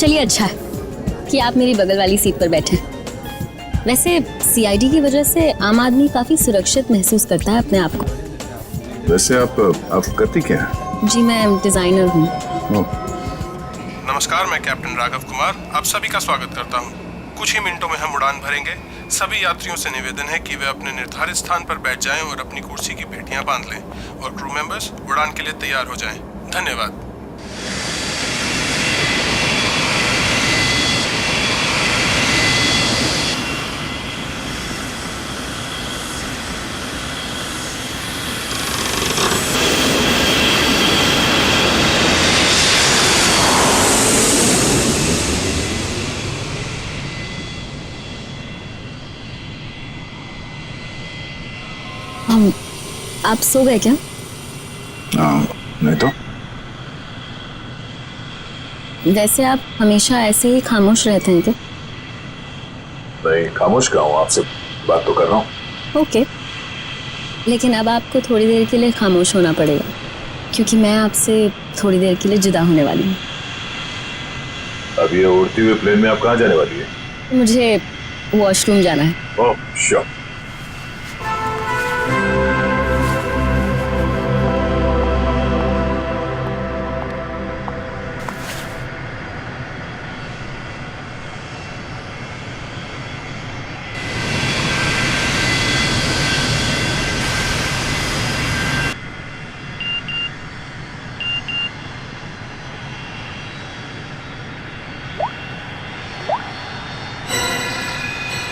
चलिए अच्छा है कि आप मेरी बगल वाली सीट पर बैठे। वैसे सीआईडी की वजह से आम आदमी काफी सुरक्षित महसूस करता है अपने आप को। वैसे आप करती क्या हैं? जी मैं डिजाइनर हूँ। नमस्कार, मैं कैप्टन राघव कुमार आप सभी का स्वागत करता हूँ। कुछ ही मिनटों में हम उड़ान भरेंगे। सभी यात्रियों से निवेदन है कि वे अपने निर्धारित स्थान पर बैठ जाएं और अपनी कुर्सी की पेटियां बांध लें और क्रू मेंबर्स उड़ान के लिए तैयार हो जाएं। धन्यवाद। आप सो गए क्या? नहीं तो वैसे आप हमेशा ऐसे ही खामोश रहते हैं क्या? नहीं, खामोश क्या हूँ, आपसे बात तो कर रहा हूँ। ओके, लेकिन अब आपको थोड़ी देर के लिए खामोश होना पड़ेगा क्योंकि मैं आपसे थोड़ी देर के लिए जुदा होने वाली हूँ। अब ये उड़ती हुई प्लेन में आप कहाँ जाने वाली है? मुझे वॉशरूम जाना है। Oh sure.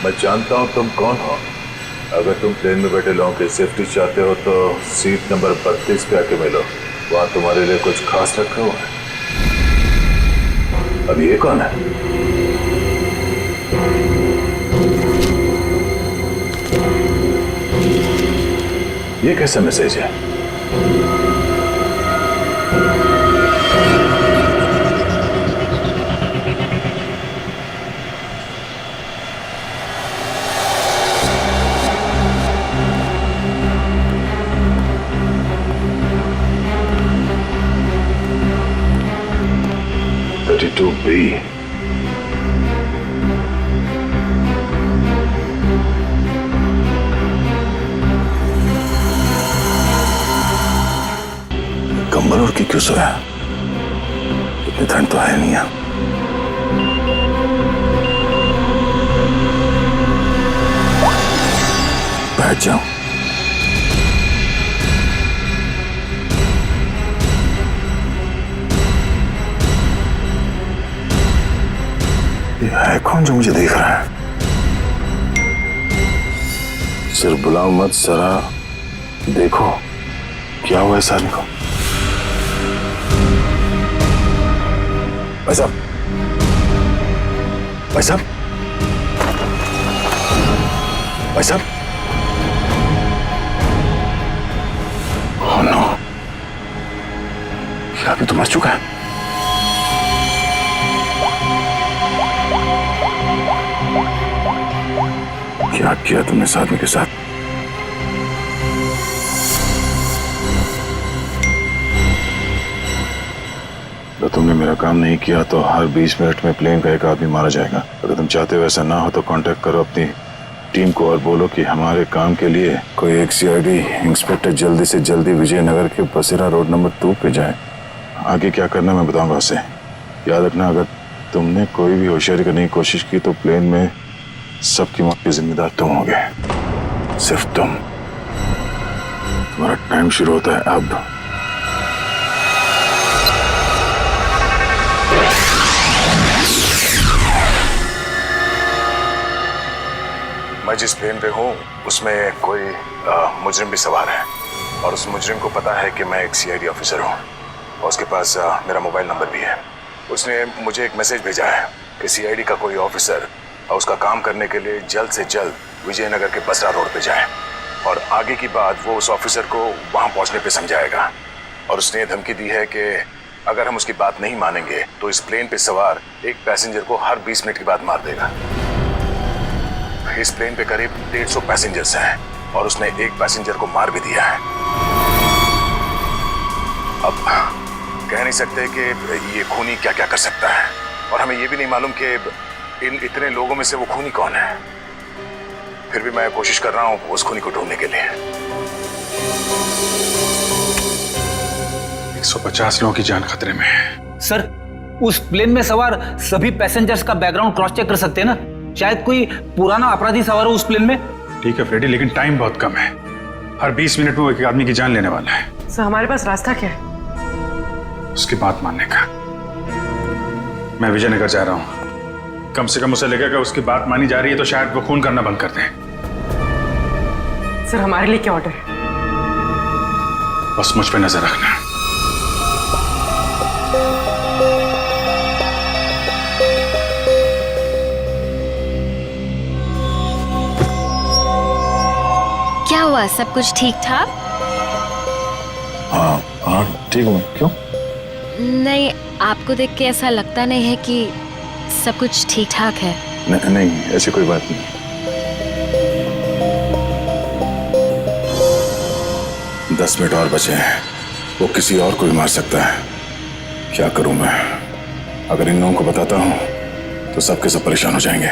मैं जानता हूँ तुम कौन हो। अगर तुम प्लेन में बैठे लोगों की सेफ्टी चाहते हो तो सीट नंबर 32 पे आके मिलो। वहां तुम्हारे लिए कुछ खास रखा हुआ है। अब ये कौन है? ये कैसा मैसेज है? B. कंबल ओढ़ के क्यों सोया? इतनी ठंड तो है नहीं। बैठ जाओ। है कौन जो मुझे देख रहा है? सिर्फ बुलाओ मत, जरा देखो क्या हुआ इस आदमी को। भाई साहब, भाई साहब, भाई साहब। ओह नो, ये आदमी तो मर चुका है। क्या किया तुमने इस आदमी के साथ? तो तुमने मेरा काम नहीं किया तो हर 20 मिनट में प्लेन का एक आदमी मारा जाएगा। अगर तुम चाहते हो ऐसा ना हो तो कांटेक्ट करो अपनी टीम को और बोलो कि हमारे काम के लिए कोई एक सीआईडी इंस्पेक्टर जल्दी से जल्दी विजयनगर के बसेरा रोड नंबर 2 पे जाए। आगे क्या करना मैं बताऊंगा उसे। याद रखना, अगर तुमने कोई भी होशियारी करने की कोशिश की तो प्लेन में सबकी मौत के जिम्मेदार तुम होगे। सिर्फ तुम। तुम्हारा टाइम शुरू होता है अब। मैं जिस प्लेन पे हूँ उसमें कोई मुजरिम भी सवार है और उस मुजरिम को पता है कि मैं एक सीआईडी ऑफिसर हूँ और उसके पास मेरा मोबाइल नंबर भी है। उसने मुझे एक मैसेज भेजा है कि सीआईडी का कोई ऑफिसर और उसका काम करने के लिए जल्द से जल्द विजयनगर के बसरा रोड पे जाए और आगे की बात वो उस ऑफिसर को वहां पहुंचने पे समझाएगा। और उसने धमकी दी है कि अगर हम उसकी बात नहीं मानेंगे तो इस प्लेन पे सवार एक पैसेंजर को हर 20 मिनट के बाद मार देगा। इस प्लेन पे करीब 150 पैसेंजर्स हैं और उसने एक पैसेंजर को मार भी दिया है। अब कह नहीं सकते कि ये खूनी क्या क्या कर सकता है, और हमें ये भी नहीं मालूम कि इन इतने लोगों में से वो खूनी कौन है। फिर भी मैं कोशिश कर रहा हूं उस खूनी को ढूंढने के लिए। 150 लोगों की जान खतरे में है। सर, उस प्लेन में सवार सभी पैसेंजर्स का बैकग्राउंड क्रॉस चेक कर सकते हैं ना? शायद कोई पुराना अपराधी सवार हो उस प्लेन में। ठीक है फ्रेडी, लेकिन टाइम बहुत कम है। हर 20 मिनट में वो एक आदमी की जान लेने वाला है। सर, हमारे पास रास्ता क्या है? उसकी बात मानने का। मैं विजयनगर जा रहा हूं। कम से कम उसे लगेगा उसकी बात मानी जा रही है तो शायद वो खून करना बंद कर दें। सर, हमारे लिए क्या ऑर्डर है? बस मुझ पे नजर रखना। क्या हुआ, सब कुछ ठीक ठाक? हाँ हाँ ठीक हूँ। क्यों? नहीं, आपको देख के ऐसा लगता नहीं है कि सब कुछ ठीक ठाक है। नहीं, ऐसी कोई बात नहीं। 10 मिनट और बचे हैं। वो किसी और को भी मार सकता है। क्या करूं मैं? अगर इन लोगों को बताता हूं तो सबके सब परेशान हो जाएंगे।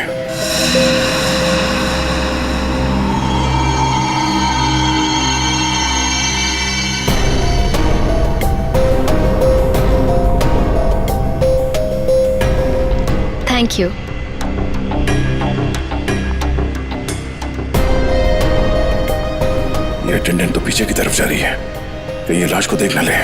Thank you. ये अटेंडेंट तो पीछे की तरफ जा रही है, तो ये लाश को देख ना ले।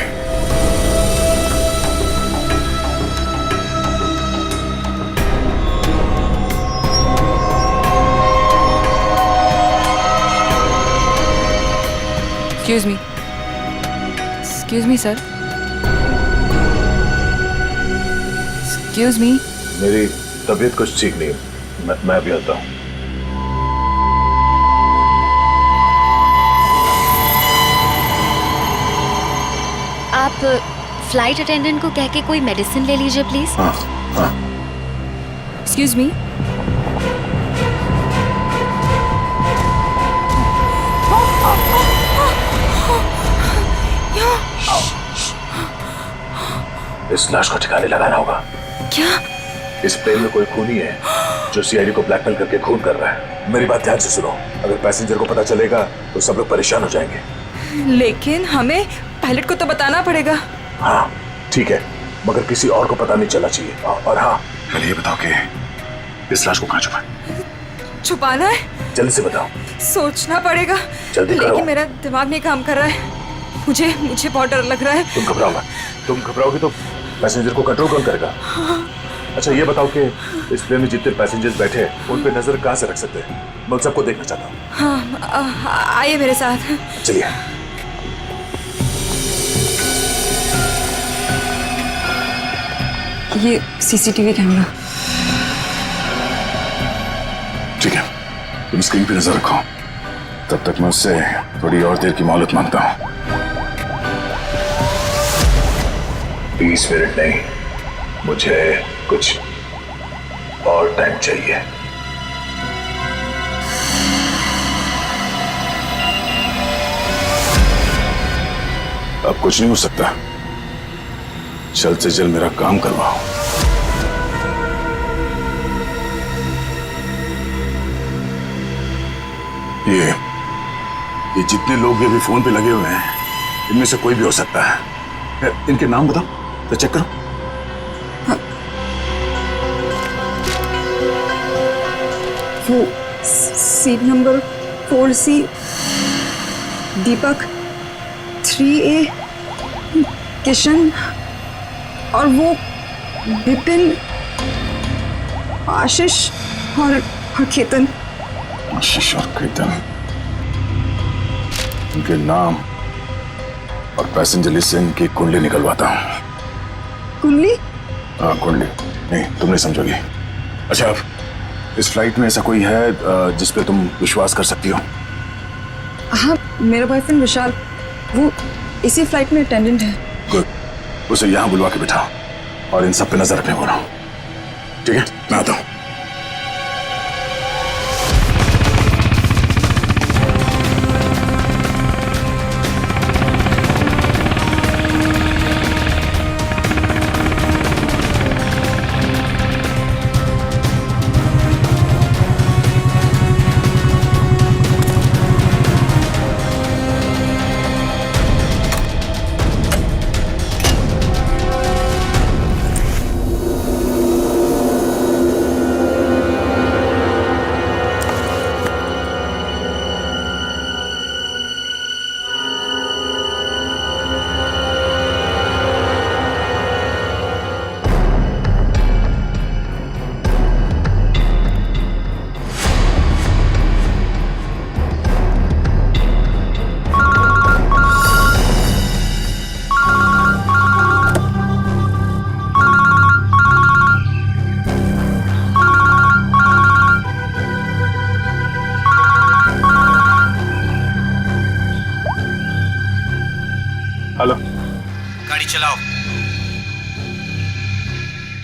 Excuse me, sir. Excuse me. मेरी तबीयत कुछ ठीक नहीं है। मैं अभी आता हूँ। आप फ्लाइट अटेंडेंट को कह के कोई मेडिसिन ले लीजिए प्लीज। हाँ हाँ। Excuse me. इस लाश को ठिकाने लगाना होगा। क्या? इस प्लेन में कोई खूनी है जो सीआईडी को ब्लैकमेल करके खून कर रहा है। मेरी बात ध्यान से सुनो। अगर पैसेंजर को पता चलेगा तो सब लोग परेशान हो जाएंगे। लेकिन हमें पायलट को तो बताना पड़ेगा। हाँ ठीक है, मगर किसी और को पता नहीं चलना चाहिए। और हाँ, पहले ये बताओ कि इस लाश को कहाँ छुपाना है? जल्दी से बताओ। सोचना पड़ेगा। जल्दी करो। लेकिन मेरा दिमाग नहीं काम कर रहा है। मुझे बहुत डर लग रहा है। तुम घबराओ मत। तुम घबराओगे तो पैसेंजर को कंट्रोल कौन करेगा? अच्छा ये बताओ कि इस प्लेन में जितने पैसेंजर्स बैठे हैं उन पे नजर कहाँ से रख सकते हैं? मैं उन सबको देखना चाहता हूँ। हाँ, आइए मेरे साथ। चलिए। ये सीसीटीवी कैमरा। ठीक है, तुम स्क्रीन पे नजर रखो। तब तक मैं उससे थोड़ी और देर की मोहलत मांगता हूँ। 20 मिनट नहीं, मुझे कुछ और टाइम चाहिए। अब कुछ नहीं हो सकता। जल्द से जल्द मेरा काम करवाओ। ये जितने लोग भी अभी फोन पे लगे हुए हैं, इनमें से कोई भी हो सकता है। इनके नाम बताओ तो चेक करो। वो सीट नंबर 4C, दीपक 3A, किशन और वो विपिन, आशीष और केतन। आशीष और केतन, इनके नाम और पैसेंजर लिस्ट से इनकी कुंडली निकलवाता हूँ। कुंडली? हाँ कुंडली। नहीं तुम नहीं समझोगी। अच्छा, अब इस फ्लाइट में ऐसा कोई है जिस पे तुम विश्वास कर सकती हो? हाँ, मेरा बॉयफ्रेंड विशाल, वो इसी फ्लाइट में अटेंडेंट है। गुड, उसे यहाँ बुलवा के बिठाओ और इन सब पे नजर रखने बोलो। ठीक है, मैं आता हूँ।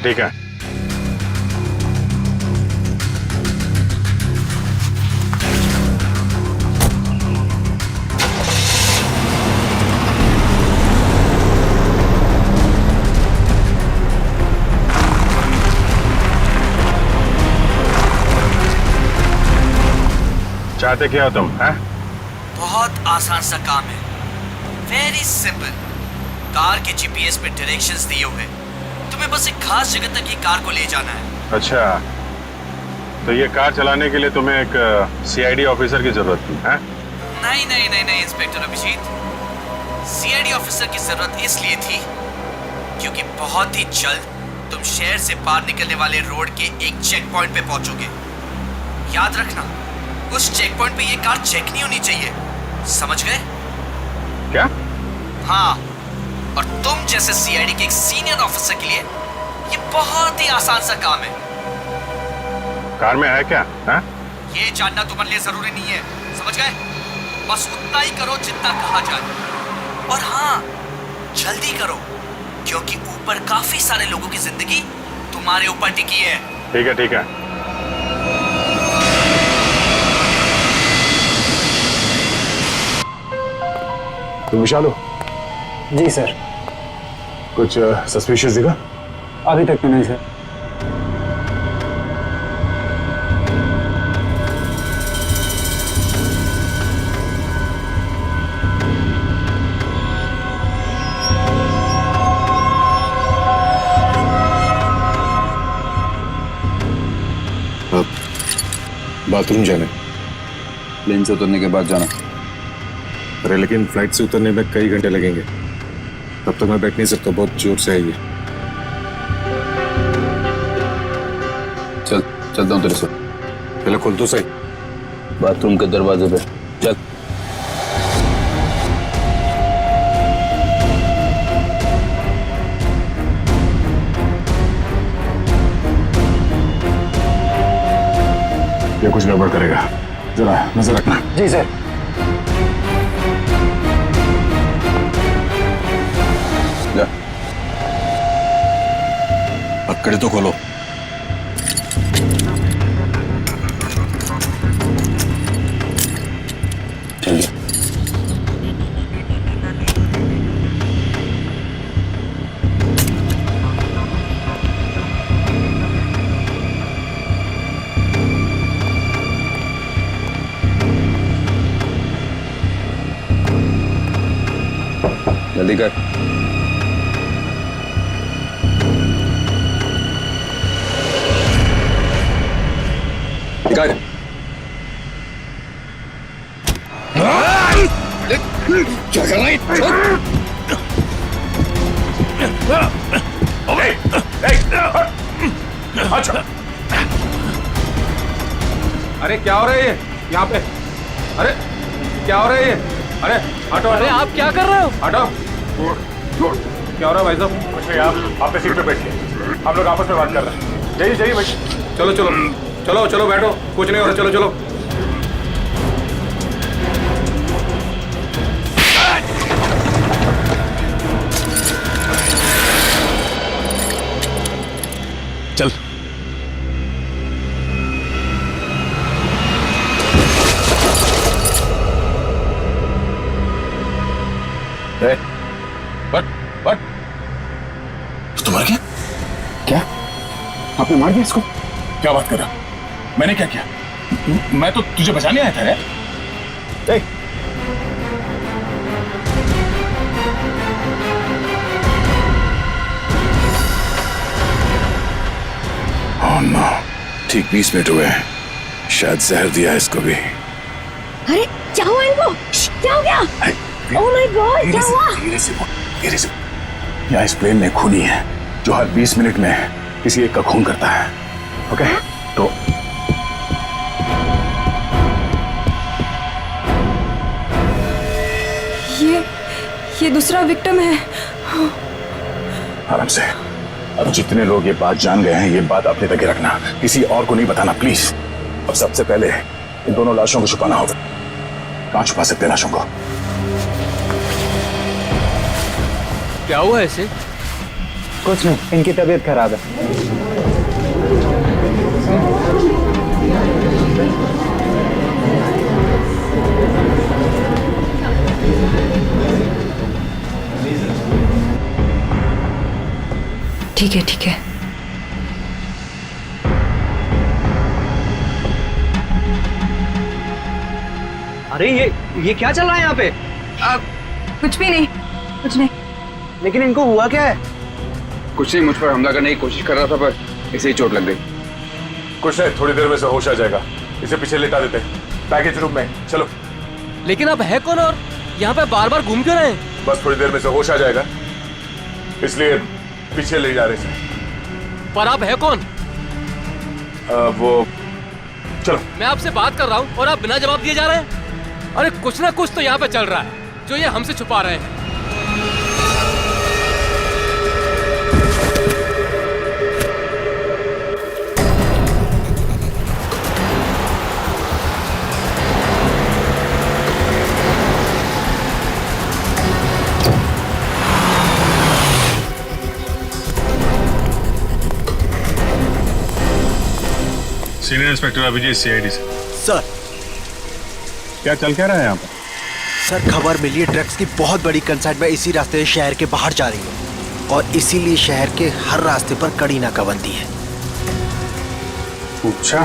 ठीक है। चाहते क्या हो तुम, हैं? बहुत आसान सा काम है, वेरी सिंपल। कार के जीपीएस पे डायरेक्शंस दिए हुए, तुम्हें बस एक खास जगह तक ये कार को ले जाना है। अच्छा, तो ये कार चलाने के लिए तुम्हें एक सीआईडी ऑफिसर की जरूरत थी, हैं? नहीं नहीं नहीं नहीं इंस्पेक्टर अभिजीत, सीआईडी ऑफिसर की जरूरत इसलिए थी क्योंकि बहुत ही जल्द तुम शहर से बाहर निकलने वाले रोड के एक चेक पॉइंट पे पहुंचोगे। याद रखना, उस चेक पॉइंट पे ये कार चेक नहीं होनी चाहिए, समझ गए? क्या? हाँ, और तुम जैसे सीआईडी के एक सीनियर ऑफिसर के लिए ये बहुत ही आसान सा काम है। कार में है क्या, हैं? ये जानना तुम्हारे लिए जरूरी नहीं है, समझ गए? बस उतना ही करो जितना कहा जाए, और हाँ, जल्दी करो क्योंकि ऊपर काफी सारे लोगों की जिंदगी तुम्हारे ऊपर टिकी है। ठीक है, ठीक है। तुम विशाल हो? जी सर। कुछ सस्पिशियस दिखा? अभी तक तो नहीं सर। बाथरूम जाने। प्लेन से उतरने के बाद जाना। अरे लेकिन फ्लाइट से उतरने में कई घंटे लगेंगे, तब तक मैं बैठ नहीं सकता, बहुत जोर से है ये। चलता हूँ तेरे से। पहले खोल तो सही। बाथरूम के दरवाजे पे चल। ये कुछ गड़बड़ करेगा, जरा नजर रखना। जी सर। जा। पकड़े तो खोलो। ठीक है। जल्दी कर। निकाल। क्या कर रहा है? अच्छा। अरे क्या हो रहा है ये यहाँ पे? अरे क्या हो रहा है ये? अरे हटो। अरे आप क्या कर रहे हो? हटो। क्या हो रहा है भाई साहब? कुछ नहीं, आप अपने सीट पे बैठिए, हम लोग आपस में बात कर रहे हैं। जाइए जाइए भाई। चलो चलो चलो चलो बैठो, कुछ नहीं हो रहा, चलो चलो। चल। बट तुम्हारा क्या? क्या? आपने मार दिया इसको? क्या बात कर रहा? मैंने क्या किया? मैं तो तुझे बचाने आया था यार। Oh no, ठीक 20 मिनट हुए हैं, शायद जहर दिया है इसको भी। अरे क्या हुआ इनको? क्या हो गया? ओह माय गॉड, क्या हुआ? धीरे से बोल, धीरे से। यहाँ इस प्लेन में खूनी है जो हर 20 मिनट में किसी एक का खून करता है। ओके? तो ये दूसरा विक्टिम है। आराम से। अब जितने लोग ये बात जान गए हैं, ये बात अपने तक ही रखना, किसी और को नहीं बताना प्लीज। अब सबसे पहले इन दोनों लाशों को छुपाना होगा। कहाँ छुपा सकते हैं लाशों को? क्या हुआ ऐसे? कुछ नहीं, इनकी तबीयत खराब है। ठीक है ठीक है। अरे ये क्या चल रहा है यहाँ पे? कुछ भी नहीं, कुछ नहीं। लेकिन इनको हुआ क्या है? कुछ नहीं, मुझ पर हमला करने की कोशिश कर रहा था पर इसे ही चोट लग गई। कुछ नहीं, थोड़ी देर में से होश आ जाएगा। इसे पीछे लेटा देते हैं पैकेज रूम में। चलो। लेकिन अब है कौन और यहाँ पे बार बार घूम क्यों रहे हैं? बस थोड़ी देर में से होश आ जाएगा, इसलिए पीछे ले जा रहे थे। पर आप है कौन? वो चलो। मैं आपसे बात कर रहा हूँ और आप बिना जवाब दिए जा रहे हैं। अरे कुछ ना कुछ तो यहाँ पे चल रहा है जो ये हमसे छुपा रहे हैं। सीनियर इंस्पेक्टर अभिजीत, सीआईडी से। सर क्या चल क्या रहा है यहाँ पर? सर खबर मिली है ड्रग्स की बहुत बड़ी कंसाइनमेंट इसी रास्ते से शहर के बाहर जा रही है और इसीलिए शहर के हर रास्ते पर कड़ी नाकाबंदी है। अच्छा,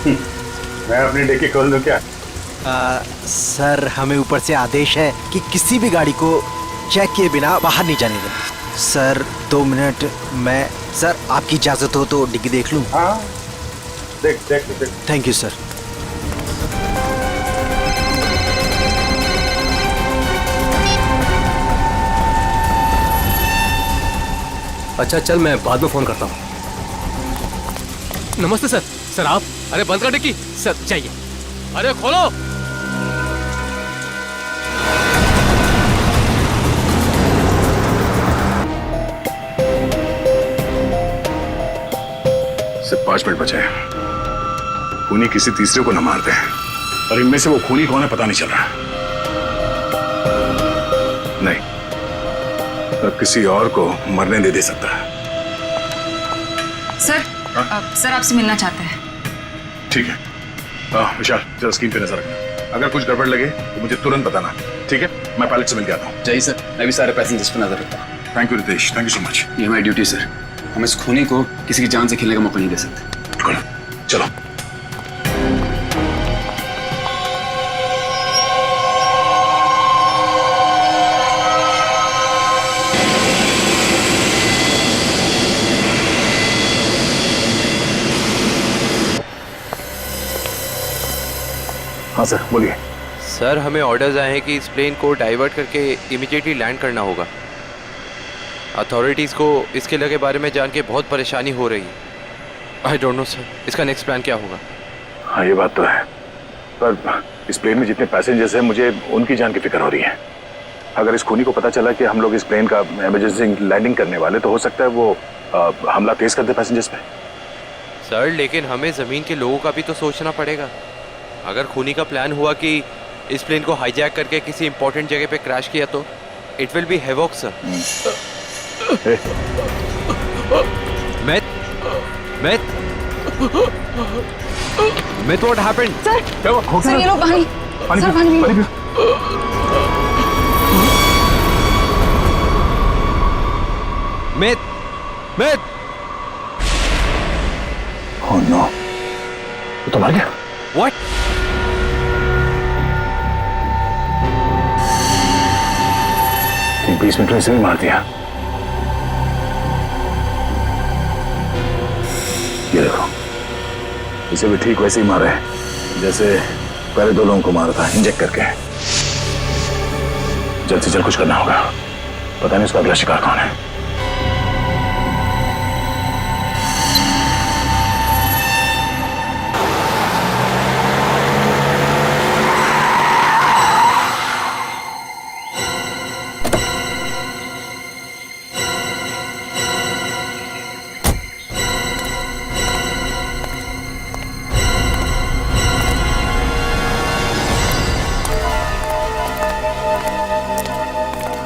मैं अपनी डिक्की खोल दूं क्या? सर हमें ऊपर से आदेश है कि किसी भी गाड़ी को चेक किए बिना बाहर नहीं जाने दें। सर 2 मिनट, मैं सर आपकी इजाजत हो तो डिग्गी देख लूं? हाँ, देख देख देख। Thank you sir. अच्छा चल, मैं बाद में फोन करता हूँ। नमस्ते सर। सर आप? अरे बंद कर डिक्की। सर चाहिए। अरे खोलो। सिर्फ 5 मिनट बचे हैं। खूनी किसी तीसरे को न मार दे, और इनमें से वो खूनी कौन है पता नहीं चल रहा। नहीं, तो किसी और को मरने दे सकता है। सर, सर आपसे मिलना चाहते हैं। ठीक है। विशाल, जरा स्क्रीन पे नजर रखना। अगर कुछ गड़बड़ लगे तो मुझे तुरंत बताना, ठीक है? मैं पायलट से मिल के आता हूँ। जय सर, मैं भी सारे पैसेंजर्स पर नजर रखता हूँ। Thank you Ritesh, thank you so much. ये हमारी ड्यूटी सर। हम इस खूनी को किसी की जान से खेलने का मौका नहीं दे सकते। बिल्कुल, चलो। हाँ सर, बोलिए। सर हमें ऑर्डर्स आए हैं कि इस प्लेन को डाइवर्ट करके इमीडिएटली लैंड करना होगा। अथॉरिटीज़ को इसके लगे बारे में जान के बहुत परेशानी हो रही है। आई डोंट नो सर, इसका नेक्स्ट प्लान क्या होगा? हाँ, ये बात तो है, पर इस प्लेन में जितने पैसेंजर्स हैं मुझे उनकी जान की फिक्र हो रही है। अगर इस खूनी को पता चला कि हम लोग इस प्लेन का इमरजेंसी लैंडिंग करने वाले, तो हो सकता है वो हमला तेज कर दे पैसेंजर्स पे। सर लेकिन हमें ज़मीन के लोगों का भी तो सोचना पड़ेगा। अगर खूनी का प्लान हुआ कि इस प्लेन को हाईजैक करके किसी इंपॉर्टेंट जगह पे क्रैश किया तो it will be havoc sir. Myth, what happened? Sir, sir ये लो पानी। सर पानी पियो। Myth! Oh no, वो तो मर गया। What? ठीक 20 मिनट में इसे भी मार दिया। ये देखो, इसे भी ठीक वैसे ही मारा है जैसे पहले 2 लोगों को मारा था, इंजेक्ट करके। जल्द से जल्द कुछ करना होगा, पता नहीं उसका अगला शिकार कौन है।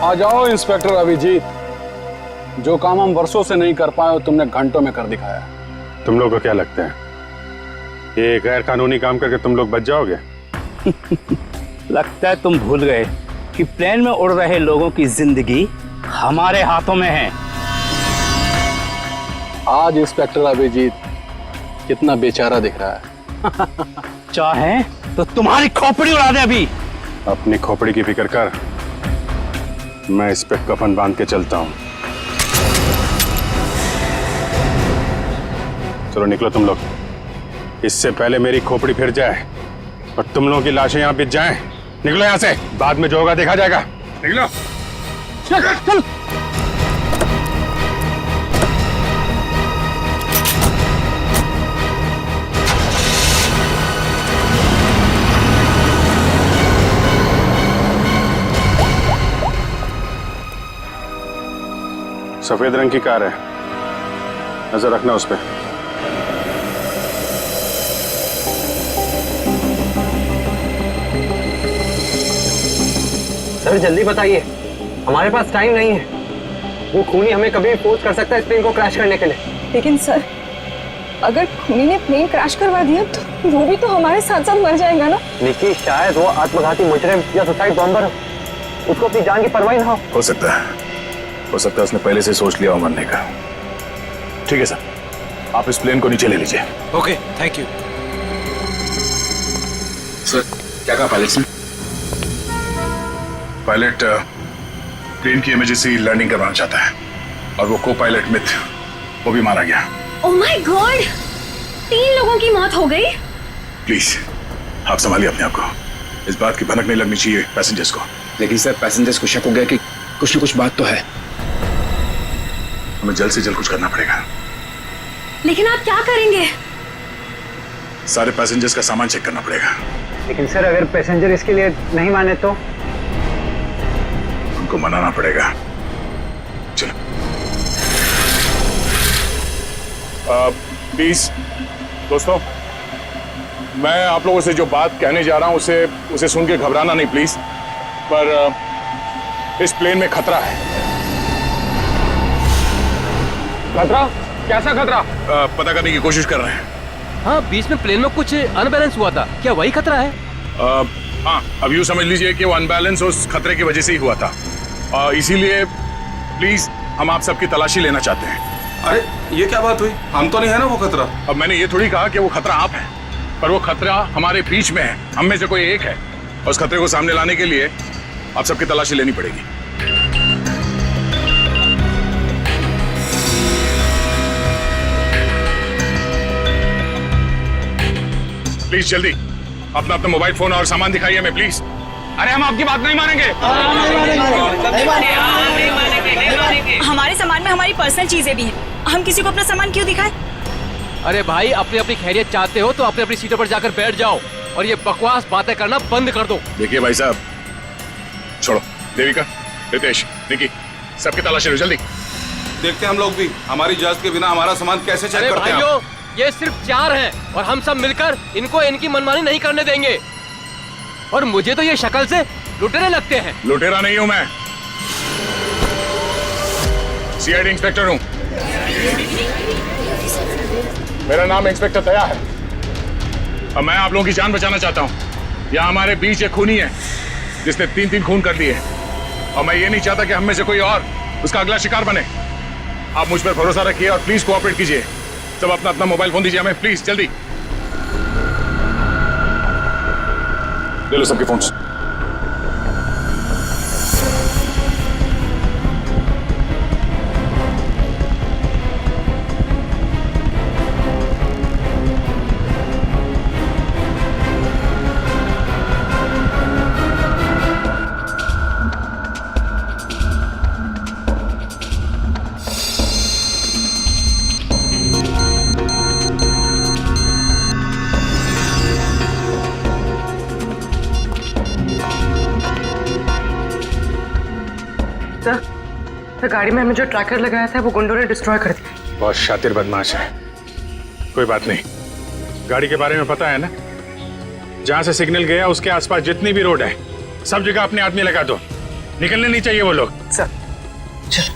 आ जाओ इंस्पेक्टर अभिजीत, जो काम हम वर्षों से नहीं कर पाए तुमने घंटों में कर दिखाया। तुम लोग को क्या लगता है ये गैर कानूनी काम करके तुम लोग बच जाओगे? लगता है तुम भूल गए कि प्लेन में उड़ रहे लोगों की जिंदगी हमारे हाथों में है। आज इंस्पेक्टर अभिजीत कितना बेचारा दिख रहा है। चाहे तो तुम्हारी खोपड़ी उड़ा दे अभी। अपनी खोपड़ी की फिक्र कर, मैं इस पे कफन बांध के चलता हूं। चलो निकलो तुम लोग, इससे पहले मेरी खोपड़ी फिर जाए और तुम लोगों की लाशें यहां बिछ जाएं। निकलो यहां से, बाद में जो होगा देखा जाएगा। निकलो चल। सफेद रंग की कार है, नजर रखना उस पर। सर जल्दी बताइए, हमारे पास टाइम नहीं है। वो खूनी हमें कभी भी फोर्स कर सकता है इस प्लेन को क्रैश करने के लिए। लेकिन सर, अगर खूनी ने प्लेन क्रैश करवा दिया तो वो भी तो हमारे साथ साथ मर जाएगा ना। निकी, शायद वो आत्मघाती मुजरिम या सुसाइड बॉम्बर हो, उसको अपनी जान की परवाह ना हो सकता है उसने पहले से सोच लिया हो मरने का। ठीक है सर, आप इस प्लेन को नीचे ले लीजिए। Okay, thank you sir. क्या कहा पायलट ने? पायलट प्लेन की इमरजेंसी लैंडिंग करवाना चाहता है और वो को पायलट मिथ वो भी मारा गया। ओह माय गॉड, 3 लोगों की मौत हो गई। प्लीज आप संभालिए अपने आप को, इस बात की भनक नहीं लगनी चाहिए पैसेंजर्स को। लेकिन सर पैसेंजर्स को शक हो गया कि कुछ न कुछ बात तो है। हमें जल्द से जल्द कुछ करना पड़ेगा। लेकिन आप क्या करेंगे? सारे पैसेंजर्स का सामान चेक करना पड़ेगा। लेकिन सर अगर पैसेंजर इसके लिए नहीं माने तो? उनको मनाना पड़ेगा। चलो प्लीज दोस्तों, मैं आप लोगों से जो बात कहने जा रहा हूं उसे सुन के घबराना नहीं प्लीज। पर इस प्लेन में खतरा है। खतरा? कैसा खतरा? पता करने की कोशिश कर रहे हैं। हाँ, बीच में प्लेन में कुछ अनबैलेंस हुआ था, क्या वही खतरा है? हाँ, अब यूँ समझ लीजिए कि वो अनबैलेंस उस खतरे की वजह से ही हुआ था। इसीलिए प्लीज हम आप सबकी तलाशी लेना चाहते हैं। अरे ये क्या बात हुई? हम तो नहीं है ना वो खतरा। अब मैंने ये थोड़ी कहा कि वो खतरा आप है, पर वो खतरा हमारे बीच में है, हम में से कोई एक है। और उस खतरे को सामने लाने के लिए आप सबकी तलाशी लेनी पड़ेगी। प्लीज जल्दी अपना मोबाइल फोन और सामान दिखाइए हमें प्लीज। अरे हम आपकी बात नहीं मानेंगे। हमारे सामान में हमारी पर्सनल चीजें भी हैं, हम किसी को अपना सामान क्यों दिखाएं? अरे भाई, अपनी अपनी खैरियत चाहते हो तो अपनी अपनी सीटों पर जाकर बैठ जाओ और ये बकवास बातें करना बंद कर दो। देखिए भाई साहब, छोड़ो। देविका, रितेश, निकी, सबकी तलाशी लो जल्दी। देखते हैं हम लोग भी, हमारी इजाजत के बिना हमारा सामान कैसे चेक अरे करते हैं। भाइयों, ये सिर्फ 4 हैं और हम सब मिलकर इनको इनकी मनमानी नहीं करने देंगे। और मुझे तो ये शक्ल से लुटेरे लगते हैं। लुटेरा नहीं हूं मैं, सीआईडी इंस्पेक्टर हूं। मेरा नाम इंस्पेक्टर दया है और मैं आप लोगों की जान बचाना चाहता हूं। यहाँ हमारे बीच एक खूनी है जिसने 3 खून कर लिए और मैं ये नहीं चाहता कि हम में से कोई और उसका अगला शिकार बने। आप मुझ पर भरोसा रखिए और प्लीज कोऑपरेट कीजिए। सब अपना मोबाइल फोन दीजिए हमें प्लीज, जल्दी ले लो सबके फोन्स। सर गाड़ी में हमने जो ट्रैकर लगाया था वो गुंडों ने डिस्ट्रॉय कर दिया। बहुत शातिर बदमाश है। कोई बात नहीं, गाड़ी के बारे में पता है ना? जहां से सिग्नल गया उसके आसपास जितनी भी रोड है सब जगह अपने आदमी लगा दो। निकलने नहीं चाहिए वो लोग। सर चलो।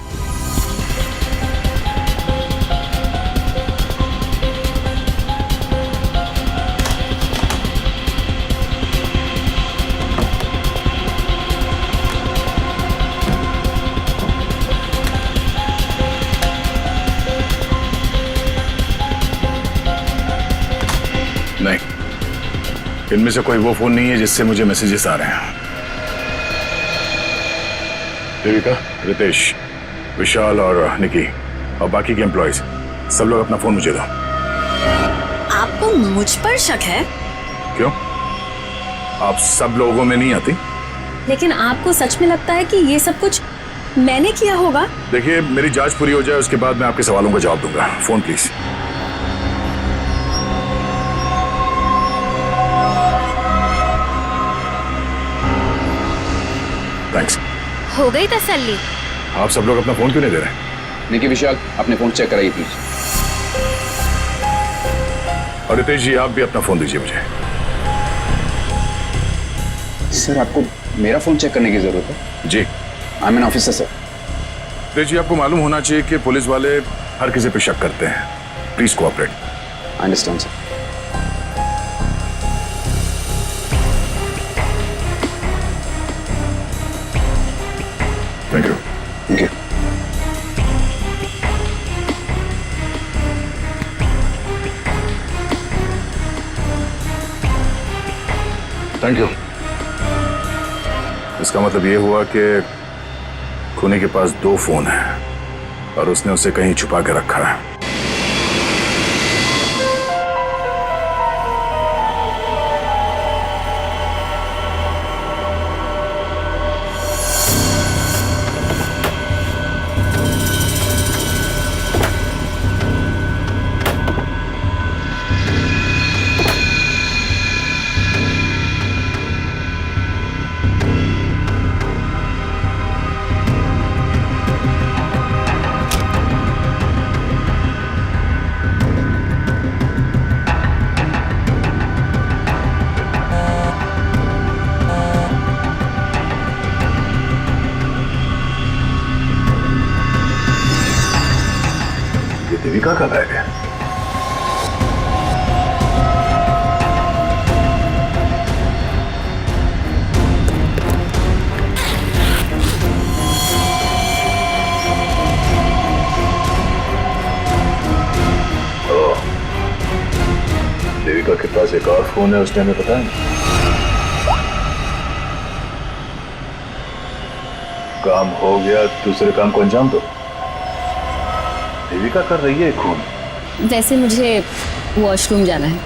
इनमें से कोई वो फोन नहीं है जिससे मुझे मैसेजेस आ रहे हैं। देविका, रितेश, विशाल और निकी और बाकी के एम्प्लॉयज सब लोग अपना फोन मुझे दो। आपको मुझ पर शक है? क्यों? आप सब लोगों में नहीं आती? लेकिन आपको सच में लगता है कि ये सब कुछ मैंने किया होगा? देखिए, मेरी जांच पूरी हो जाए उसके बाद मैं आपके सवालों का जवाब दूंगा। Phone please. थैंक्स। हो गई तसल्ली? आप सब लोग अपना फोन क्यों नहीं दे रहे? निकी, विशाल, अपने फोन चेक कराइए प्लीज। और रितेश जी, आप भी अपना फोन दीजिए मुझे। सर, आपको मेरा फोन चेक करने की जरूरत है? जी। I am an officer sir. Ritesh ji, आपको मालूम होना चाहिए कि पुलिस वाले हर किसी पे शक करते हैं। Please cooperate. I understand sir. Thank you. Thank you. Thank you. इसका मतलब ये हुआ कि खूनी के पास 2 फोन हैं और उसने उसे कहीं छुपा के रखा है। देविका का बैग है। देविका के पास एक और फोन है, उसने हमें पता है। काम हो गया, दूसरे काम को अंजाम दो। देविका कर रही है खून। वैसे मुझे वॉशरूम जाना है।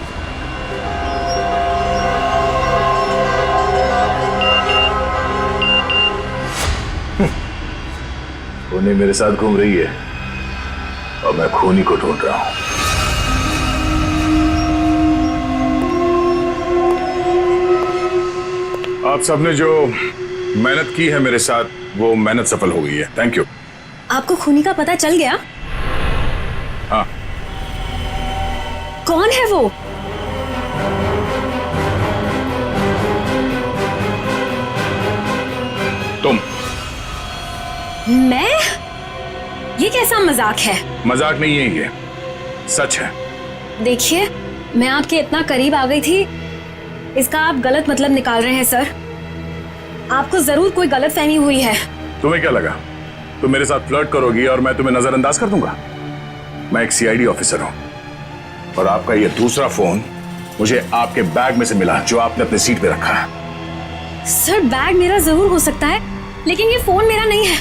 खूनी मेरे साथ घूम रही है और मैं खूनी को ढूंढ रहा हूं। आप सबने जो मेहनत की है मेरे साथ, वो मेहनत सफल हो गई है। Thank you. आपको खूनी का पता चल गया? हाँ। कौन है वो? तुम। मैं? ये कैसा मजाक है? मजाक नहीं है, ये सच है। देखिए, मैं आपके इतना करीब आ गई थी, इसका आप गलत मतलब निकाल रहे हैं सर। आपको जरूर कोई गलतफहमी हुई है। तुम्हें क्या लगा तुम मेरे साथ फ्लर्ट करोगी और मैं तुम्हें नजरअंदाज कर दूंगा? मैं एक सीआईडी ऑफिसर हूं और आपका ये दूसरा फोन मुझे आपके बैग में से मिला, जो आपने अपने सीट पे रखा है। सर, बैग मेरा जरूर हो सकता है, लेकिन ये फोन मेरा नहीं है।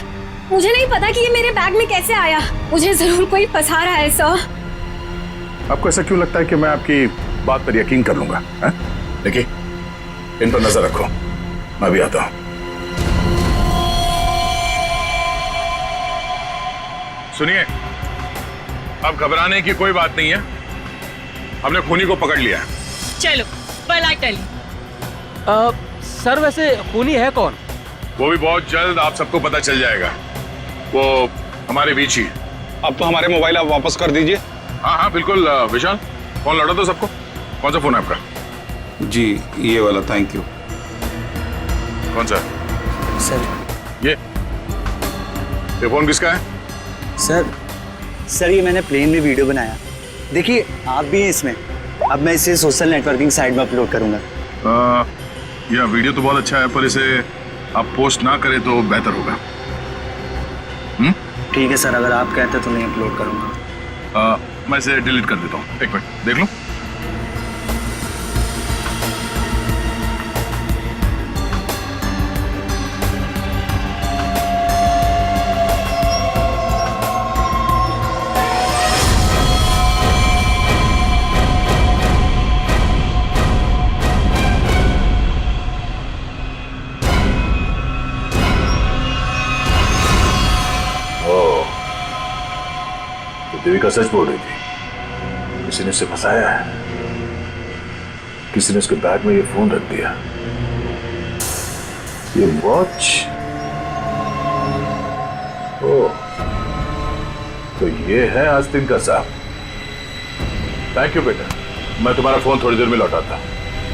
मुझे नहीं पता कि ये मेरे बैग में कैसे आया। मुझे जरूर कोई फंसा रहा है सर। आपको ऐसा क्यों लगता है कि मैं आपकी बात पर यकीन कर लूंगा? देखिए, इन पर नजर रखो, मैं भी आता हूं। सुनिए, अब घबराने की कोई बात नहीं है, हमने खूनी को पकड़ लिया है। चलो, पलट सर, वैसे खूनी है कौन? वो भी बहुत जल्द आप सबको पता चल जाएगा। वो हमारे बीच ही। अब तो हमारे मोबाइल आप वापस कर दीजिए। हाँ हाँ बिल्कुल। विशाल, फोन लौटा दो सबको। कौन सा फोन है आपका? जी, ये वाला। Thank you. कौन सा? सर। ये फोन किसका है? सर ये मैंने प्लेन में वीडियो बनाया, देखिए आप भी हैं इसमें। अब मैं इसे सोशल नेटवर्किंग साइट में अपलोड करूंगा। यह वीडियो तो बहुत अच्छा है, पर इसे आप पोस्ट ना करें तो बेहतर होगा। ठीक है सर, अगर आप कहते तो मैं अपलोड करूंगा। मैं इसे डिलीट कर देता हूँ। एक मिनट देख लो। तो देविका सच बोल रही थी, किसी ने उसे फंसाया है, किसी ने उसके बैग में ये फोन रख दिया, ये वॉच। ओ, तो ये है आस्तीन का साहब। थैंक यू बेटा, मैं तुम्हारा फोन थोड़ी देर में लौटाता हूँ।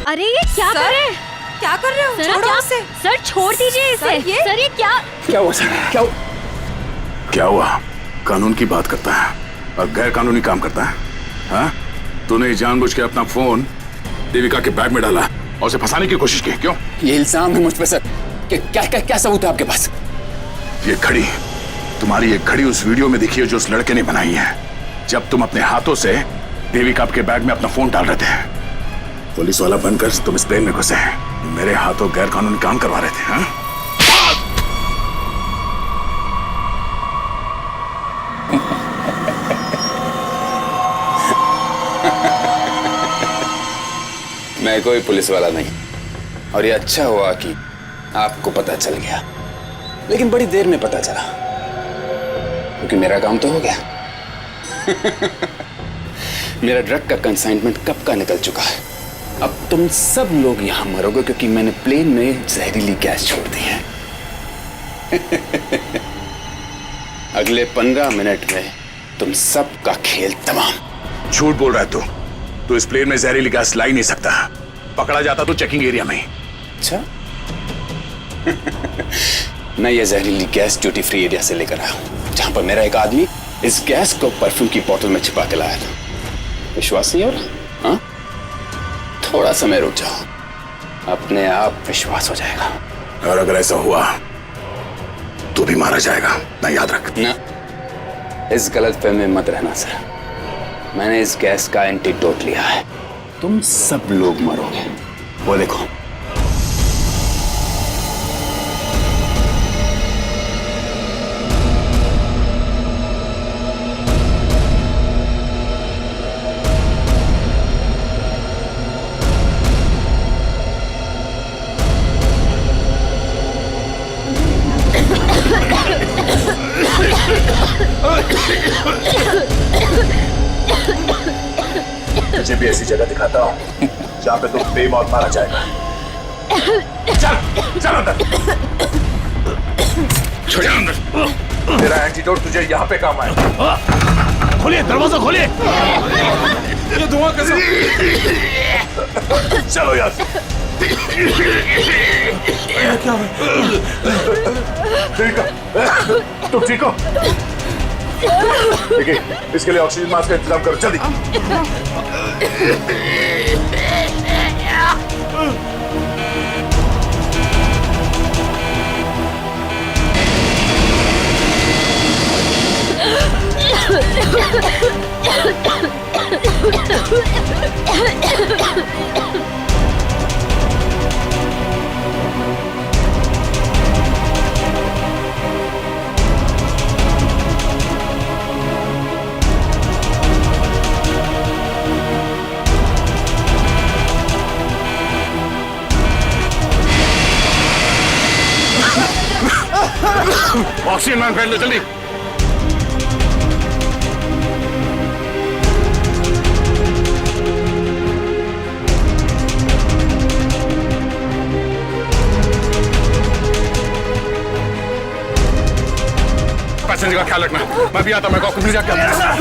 अरे ये क्या कर रहे हैं? क्या कर रहे हो? सर, छोड़ो क्या? उसे। सर छोड़ दीजिए इसे। सर ये क्या? क्या हुआ सर? क्या हुआ? कानून की बात करता है और गैर कानूनी काम करता है। हाँ? तूने जानबूझ के अपना फोन देविका के बैग में डाला और उसे फंसाने की कोशिश की, क्यों? ये इल्जाम है मुझ पे सर। क्या सबूत है आपके पास? ये घड़ी, तुम्हारी ये घड़ी उस वीडियो में दिखी है जो उस लड़के ने बनाई है, जब तुम अपने हाथों से देविका के बैग में अपना फोन डाल रहे थे। पुलिस वाला बनकर तुम इस प्लेन में घुसे, मेरे हाथों गैर कानूनी काम करवा रहे थे। हाँ? मैं कोई पुलिस वाला नहीं, और ये अच्छा हुआ कि आपको पता चल गया, लेकिन बड़ी देर में पता चला, क्योंकि मेरा काम तो हो गया। मेरा ड्रग का कंसाइनमेंट कब का निकल चुका है। अब तुम सब लोग यहां मरोगे क्योंकि मैंने प्लेन में जहरीली गैस छोड़ दी है। अगले 15 मिनट में तुम सब का खेल तमाम। झूठ बोल रहा है तू इस प्लेन में जहरीली गैस ला ही नहीं सकता। पकड़ा जाता तो चेकिंग एरिया में ही। अच्छा। मैं ये जहरीली गैस ड्यूटी फ्री एरिया से लेकर आया हूं, जहां पर मेरा एक आदमी इस गैस को परफ्यूम की बोतल में छिपा के लाया था। विश्वास नहीं हो रहा? हाँ? थोड़ा समय रुक जाओ, अपने आप विश्वास हो जाएगा। और अगर ऐसा हुआ तो भी मारा जाएगा, ना याद रख। ना, इस गलतफहमी में मत रहना सर। मैंने इस गैस का एंटीडोट लिया है, तुम सब लोग मरोगे। वो देखो। तुझे भी ऐसी जगह दिखाता हूँ जहाँ पे तुम बेमौत मारा जाएगा। चल चल अंदर। छोड़ अंदर। तेरा एंटीडोट तुझे यहाँ पे काम आएगा। खोलिए दरवाजा, खोलिए। ये धुआं कैसे? चलो यार। क्या तुम ठीक हो? देखिए, इसके लिए ऑक्सीजन मास्क का इंतजाम करो जल्दी। ऑक्सीजन मैन, फैल लो जल्दी। पैसेंजर का ख्याल रखना। मैं भी आता, मैं कॉकपिट में जाकर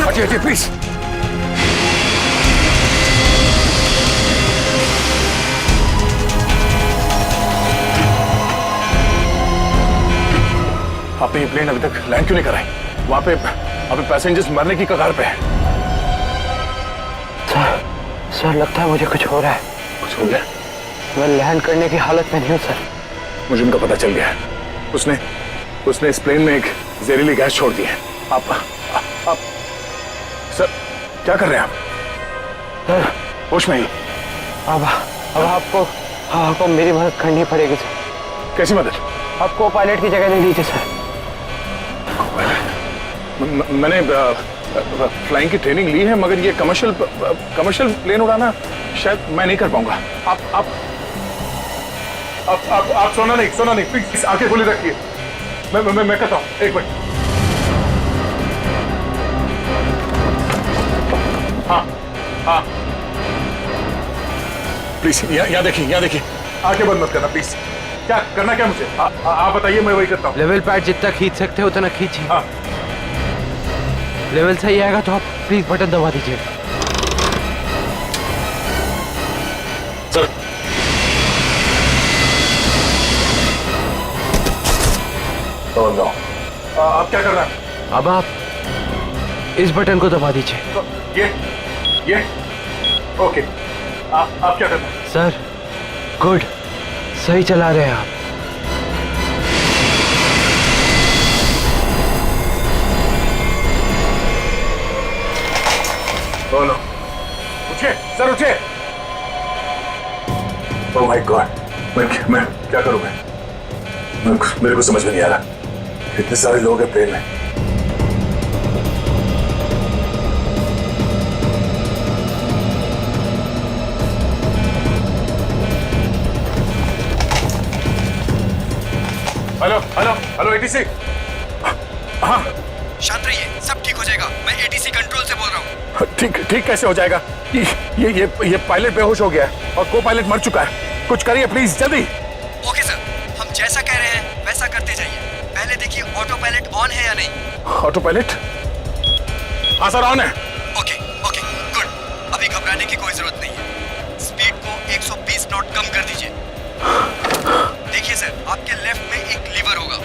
हटिए हटिए प्लीज। आपने ये प्लेन अभी तक लैंड क्यों नहीं कराई? वहां पे अभी पैसेंजर्स मरने की कगार पे है। सर लगता है मुझे कुछ हो रहा है। कुछ हो गया? मैं लैंड करने की हालत में नहीं हूँ सर। मुझे उनका पता चल गया है। उसने इस प्लेन में एक जहरीली गैस छोड़ दी है। आप सर क्या कर रहे हैं आप? सर होश में ही? अब आपको मेरी मदद करनी पड़ेगी सर। कैसी मदद? आपको पायलट की जगह दे दीजिए सर। मैंने फ्लाइंग की ट्रेनिंग ली है, मगर ये कमर्शियल प्लेन उड़ाना शायद मैं नहीं कर पाऊंगा। आप सोना नहीं प्लीज आंखें खुली रखिए। मैं करता हूँ, एक मिनट। हाँ प्लीज यहाँ देखिए, यहाँ देखिए, आके बंद मत करना प्लीज। क्या करना, क्या मुझे आप बताइए, मैं वही करता हूँ। लेवल पैड जितना खींच सकते हो उतना खींचिए। हाँ। लेवल सही आएगा तो आप प्लीज बटन दबा दीजिए। सर आप क्या कर रहे हैं? अब आप इस बटन को दबा दीजिए। ये ओके। आप क्या कर रहे हैं? सर गुड, सही चला रहे हैं आप। बोलो, उठिए सर, उठिए। ओह माय गॉड, मैं क्या करूं? मेरे को समझ में नहीं आ रहा, इतने सारे लोग हैं प्लेन में। Hello hello hello, ATC. हाँ शांत रहिए, सब ठीक हो जाएगा। मैं एटीसी कंट्रोल से बोल रहा हूँ। ठीक कैसे हो जाएगा? ये पायलट बेहोश हो गया है और को पायलट मर चुका है। कुछ करिए प्लीज, जल्दी। ओके सर, हम जैसा कह रहे हैं वैसा करते जाइए। पहले देखिए ऑटो पायलट ऑन है या नहीं। Auto pilot? हाँ सर, ऑन है। Okay okay good. अभी घबराने की कोई जरूरत नहीं है। स्पीड को 120 नॉट कम कर दीजिए। देखिए सर, आपके लेफ्ट में एक लीवर होगा।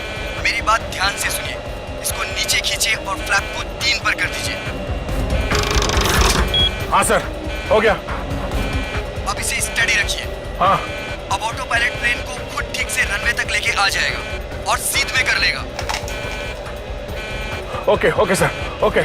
मेरी बात ध्यान से सुनिए। इसको नीचे खींचिए और फ्लैप को 3 पर कर दीजिए। हाँ सर, हो गया। अब इसे स्टडी रखिए। हाँ। अब ऑटो पायलट प्लेन को खुद ठीक से रनवे तक लेके आ जाएगा और सीध में कर लेगा। Okay okay sir, okay.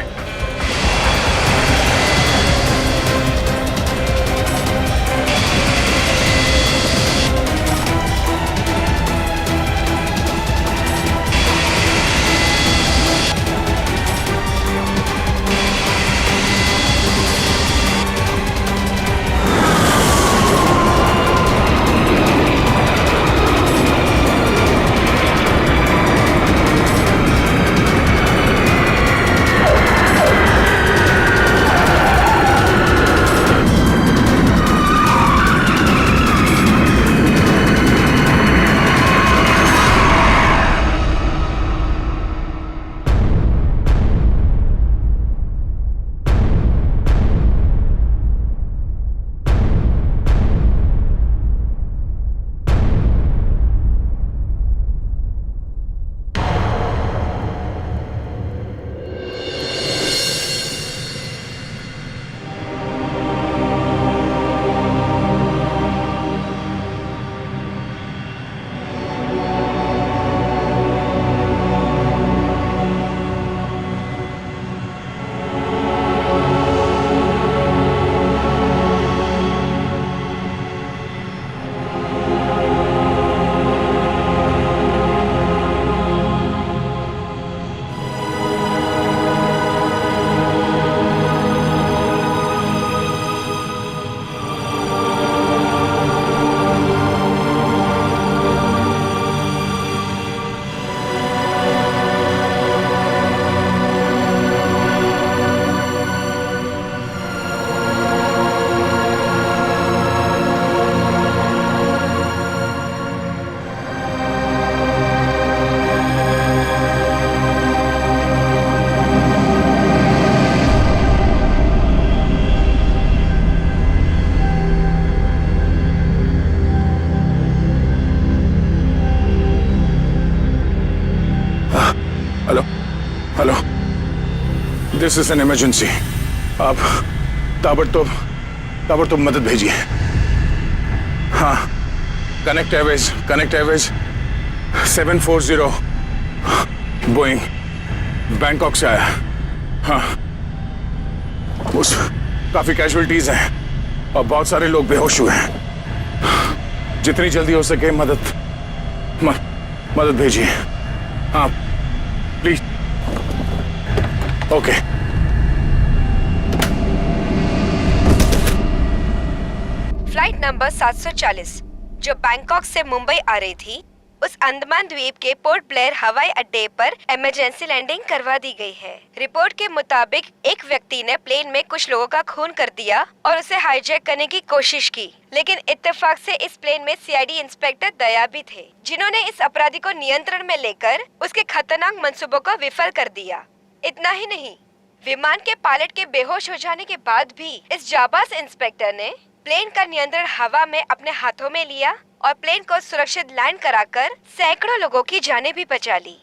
This is an emergency. आप ताबड़तोड़ मदद भेजिए। हाँ, कनेक्ट एयरवेज 740 बोइंग बैंकॉक से आया। हाँ, उस काफी कैजुअलिटीज हैं और बहुत सारे लोग बेहोश हुए हैं। जितनी जल्दी हो सके मदद भेजिए। हाँ प्लीज। ओके। फ्लाइट नंबर 740 जो बैंकॉक से मुंबई आ रही थी, उस अंडमान द्वीप के पोर्ट ब्लेयर हवाई अड्डे पर इमरजेंसी लैंडिंग करवा दी गई है। रिपोर्ट के मुताबिक एक व्यक्ति ने प्लेन में कुछ लोगों का खून कर दिया और उसे हाईजैक करने की कोशिश की, लेकिन इत्तेफाक से इस प्लेन में सीआईडी इंस्पेक्टर दया भी थे, जिन्होंने इस अपराधी को नियंत्रण में लेकर उसके खतरनाक मंसूबों को विफल कर दिया। इतना ही नहीं, विमान के पायलट के बेहोश हो जाने के बाद भी इस जाबाज इंस्पेक्टर ने प्लेन का नियंत्रण हवा में अपने हाथों में लिया और प्लेन को सुरक्षित लैंड कराकर सैकड़ों लोगों की जानें भी बचा ली।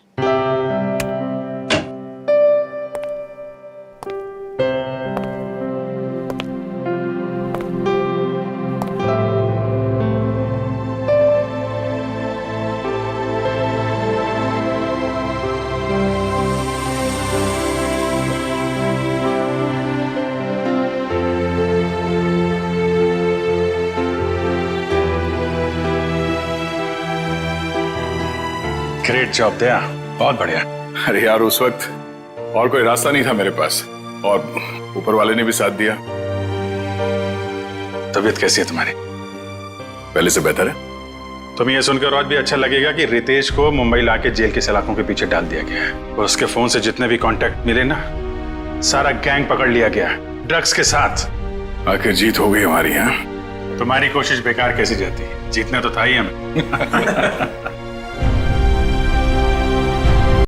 ग्रेट जॉब दया, बहुत बढ़िया। अरे यार, उस वक्त और कोई रास्ता नहीं था मेरे पास और ऊपर वाले ने भी साथ दिया। तबीयत कैसी है तुम्हारी? पहले से बेहतर है। तुम्हें यह सुनकर और भी अच्छा लगेगा कि रितेश को मुंबई लाके जेल की सलाखों के पीछे डाल दिया गया है और उसके फोन से जितने भी कॉन्टेक्ट मिले ना, सारा गैंग पकड़ लिया गया ड्रग्स के साथ। आखिर जीत हो गई हमारी। यहाँ तुम्हारी कोशिश बेकार कैसी जाती? जीतना तो था ही हमें।